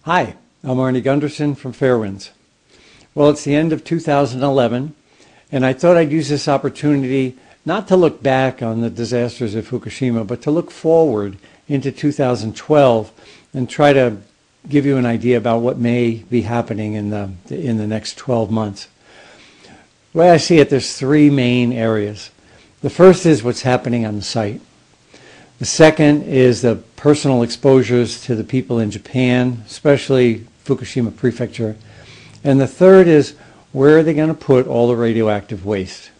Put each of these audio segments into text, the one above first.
Hi, I'm Arnie Gundersen from Fairewinds. Well, it's the end of 2011, and I thought I'd use this opportunity not to look back on the disasters of Fukushima, but to look forward into 2012 and try to give you an idea about what may be happening in the next 12 months. The way I see it, there's three main areas. The first is what's happening on the site. The second is the personal exposures to the people in Japan, especially Fukushima Prefecture. And the third is, where are they going to put all the radioactive waste?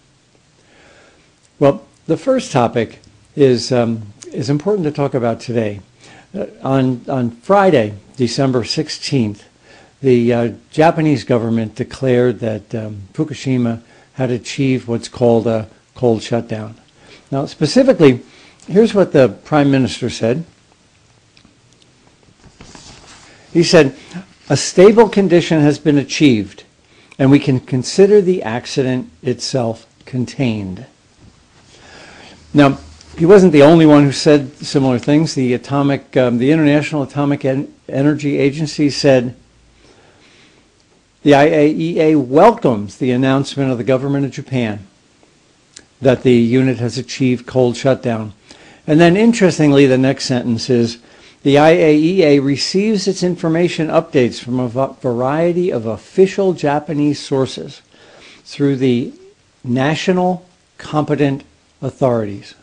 Well, the first topic is important to talk about today. On Friday, December 16th, the Japanese government declared that Fukushima had achieved what's called a cold shutdown. Now, specifically, here's what the Prime Minister said. He said, "A stable condition has been achieved, and we can consider the accident itself contained." Now, he wasn't the only one who said similar things. The International Atomic Energy Agency said, "The IAEA welcomes the announcement of the government of Japan that the unit has achieved cold shutdown." And then, interestingly, the next sentence is, "The IAEA receives its information updates from a variety of official Japanese sources through the national competent authorities."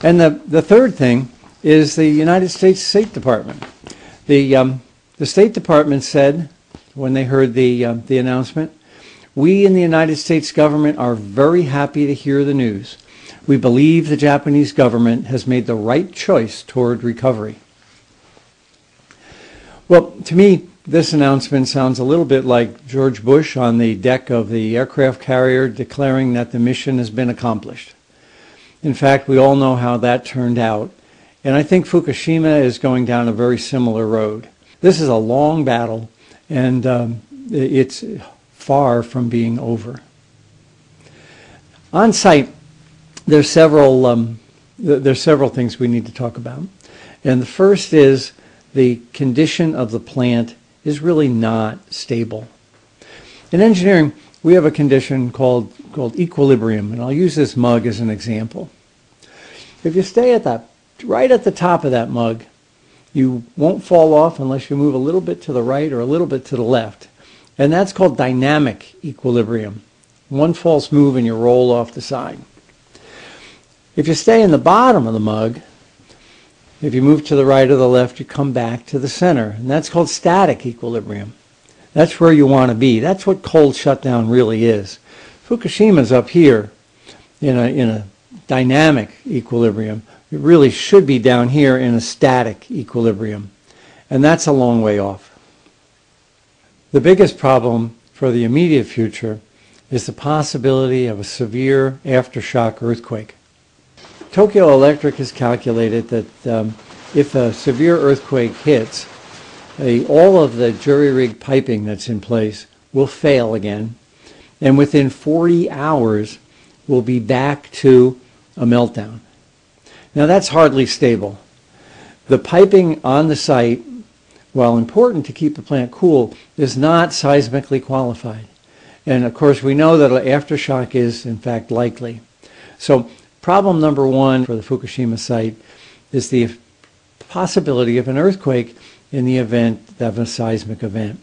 And the third thing is the United States State Department. The State Department said, when they heard the announcement, "We in the United States government are very happy to hear the news. We believe the Japanese government has made the right choice toward recovery." Well, to me, this announcement sounds a little bit like George Bush on the deck of the aircraft carrier declaring that the mission has been accomplished. In fact, we all know how that turned out, and I think Fukushima is going down a very similar road. This is a long battle, and it's far from being over. On site, there's several things we need to talk about. And the first is the condition of the plant is really not stable. In engineering, we have a condition called equilibrium, and I'll use this mug as an example. If you stay right at the top of that mug, you won't fall off unless you move a little bit to the right or a little bit to the left. And that's called dynamic equilibrium. One false move and you roll off the side. If you stay in the bottom of the mug, if you move to the right or the left, you come back to the center. And that's called static equilibrium. That's where you want to be. That's what cold shutdown really is. Fukushima's up here in a dynamic equilibrium. It really should be down here in a static equilibrium. And that's a long way off. The biggest problem for the immediate future is the possibility of a severe aftershock earthquake. Tokyo Electric has calculated that if a severe earthquake hits, all of the jury-rig piping that's in place will fail again, and within 40 hours we'll be back to a meltdown. Now that's hardly stable. The piping on the site, while important to keep the plant cool, is not seismically qualified. And of course we know that an aftershock is in fact likely. So problem number one for the Fukushima site is the possibility of an earthquake in the event of a seismic event.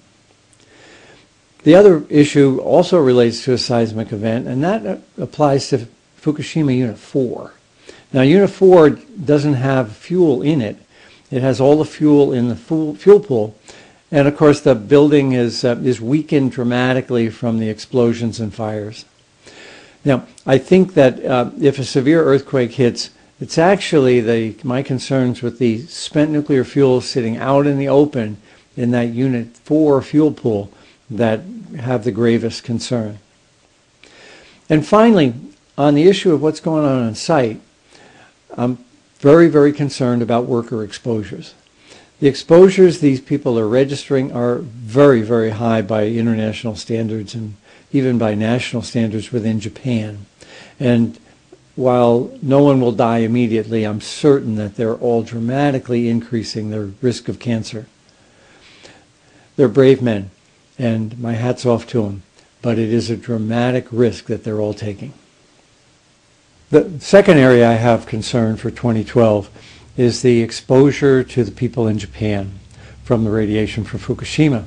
The other issue also relates to a seismic event, and that applies to Fukushima Unit 4. Now Unit 4 doesn't have fuel in it. It has all the fuel in the fuel pool. And of course the building is weakened dramatically from the explosions and fires. Now, I think that if a severe earthquake hits, it's actually my concerns with the spent nuclear fuel sitting out in the open in that Unit 4 fuel pool that have the gravest concern. And finally, on the issue of what's going on site, I'm very, very concerned about worker exposures. The exposures these people are registering are very, very high by international standards and even by national standards within Japan. And while no one will die immediately, I'm certain that they're all dramatically increasing their risk of cancer. They're brave men, and my hat's off to them, but it is a dramatic risk that they're all taking. The second area I have concern for 2012 is the exposure to the people in Japan from the radiation from Fukushima.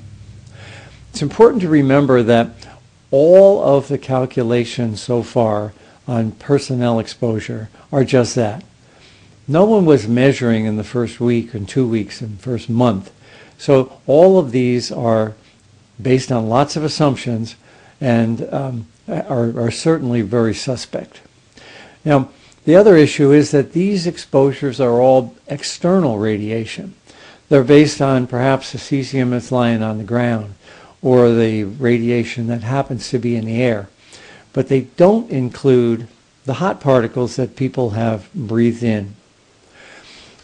It's important to remember that all of the calculations so far on personnel exposure are just that. No one was measuring in the first week and 2 weeks and first month. So all of these are based on lots of assumptions and are certainly very suspect. Now, the other issue is that these exposures are all external radiation. They're based on perhaps the cesium that's lying on the ground or the radiation that happens to be in the air. But they don't include the hot particles that people have breathed in.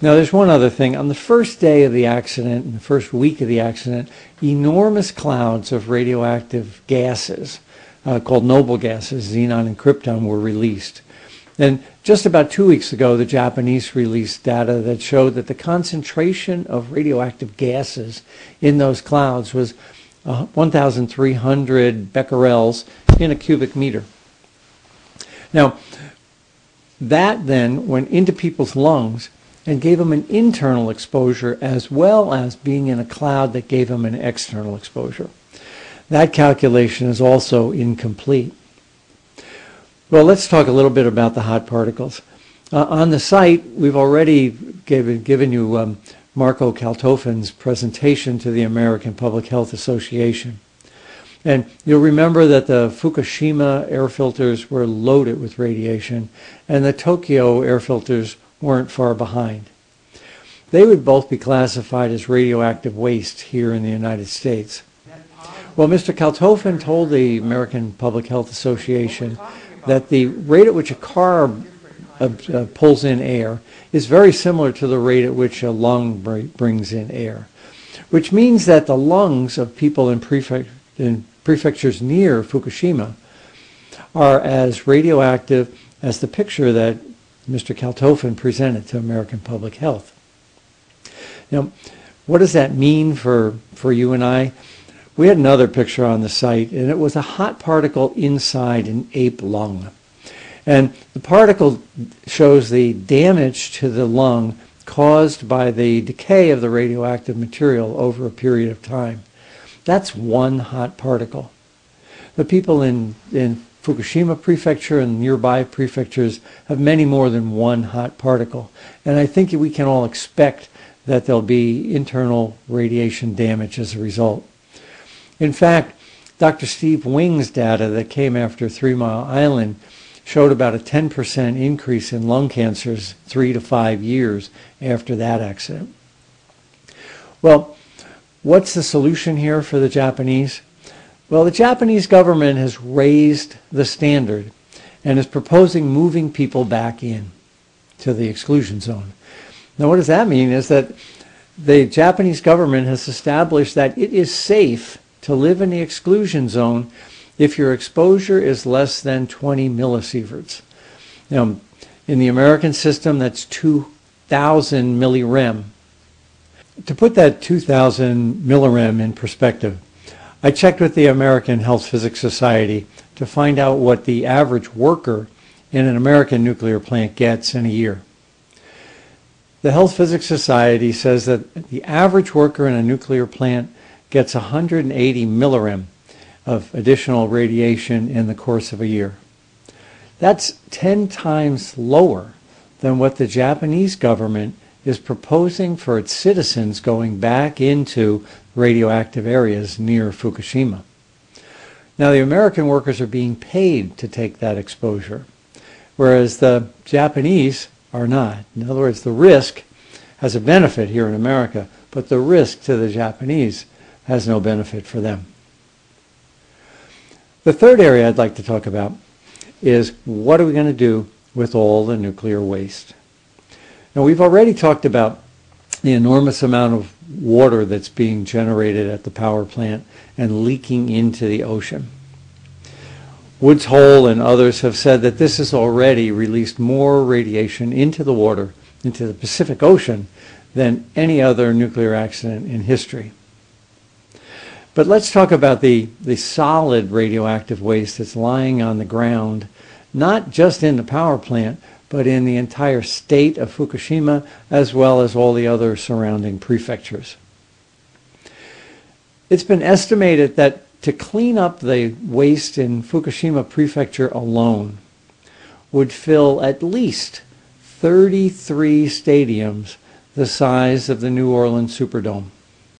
Now, there's one other thing. On the first day of the accident, in the first week of the accident, enormous clouds of radioactive gases, called noble gases, xenon and krypton, were released. And just about 2 weeks ago, the Japanese released data that showed that the concentration of radioactive gases in those clouds was 1,300 becquerels in a cubic meter. Now, that then went into people's lungs and gave them an internal exposure as well as being in a cloud that gave them an external exposure. That calculation is also incomplete. Well, let's talk a little bit about the hot particles. On the site, we've already given you Marco Kaltofen's presentation to the American Public Health Association. And you'll remember that the Fukushima air filters were loaded with radiation, and the Tokyo air filters weren't far behind. They would both be classified as radioactive waste here in the United States. Well, Mr. Kaltofen told the American Public Health Association that the rate at which a car pulls in air is very similar to the rate at which a lung brings in air, which means that the lungs of people in prefectures near Fukushima are as radioactive as the picture that Mr. Kaltofen presented to American Public Health. Now, what does that mean for you and I? We had another picture on the site, and it was a hot particle inside an ape lung. And the particle shows the damage to the lung caused by the decay of the radioactive material over a period of time. That's one hot particle. The people in Fukushima Prefecture and nearby prefectures have many more than one hot particle. And I think we can all expect that there'll be internal radiation damage as a result. In fact, Dr. Steve Wing's data that came after 3 Mile Island showed about a 10% increase in lung cancers 3 to 5 years after that accident. Well, what's the solution here for the Japanese? Well, the Japanese government has raised the standard and is proposing moving people back in to the exclusion zone. Now, what does that mean is that the Japanese government has established that it is safe to live in the exclusion zone if your exposure is less than 20 millisieverts. Now, in the American system, that's 2,000 millirem. To put that 2,000 millirem in perspective, I checked with the American Health Physics Society to find out what the average worker in an American nuclear plant gets in a year. The Health Physics Society says that the average worker in a nuclear plant gets 180 millirem of additional radiation in the course of a year. That's 10 times lower than what the Japanese government is proposing for its citizens going back into radioactive areas near Fukushima. Now, the American workers are being paid to take that exposure, whereas the Japanese are not. In other words, the risk has a benefit here in America, but the risk to the Japanese has no benefit for them. The third area I'd like to talk about is what are we going to do with all the nuclear waste? Now, we've already talked about the enormous amount of water that's being generated at the power plant and leaking into the ocean. Woods Hole and others have said that this has already released more radiation into the water, into the Pacific Ocean, than any other nuclear accident in history. But let's talk about the solid radioactive waste that's lying on the ground, not just in the power plant, but in the entire state of Fukushima, as well as all the other surrounding prefectures. It's been estimated that to clean up the waste in Fukushima Prefecture alone would fill at least 33 stadiums the size of the New Orleans Superdome.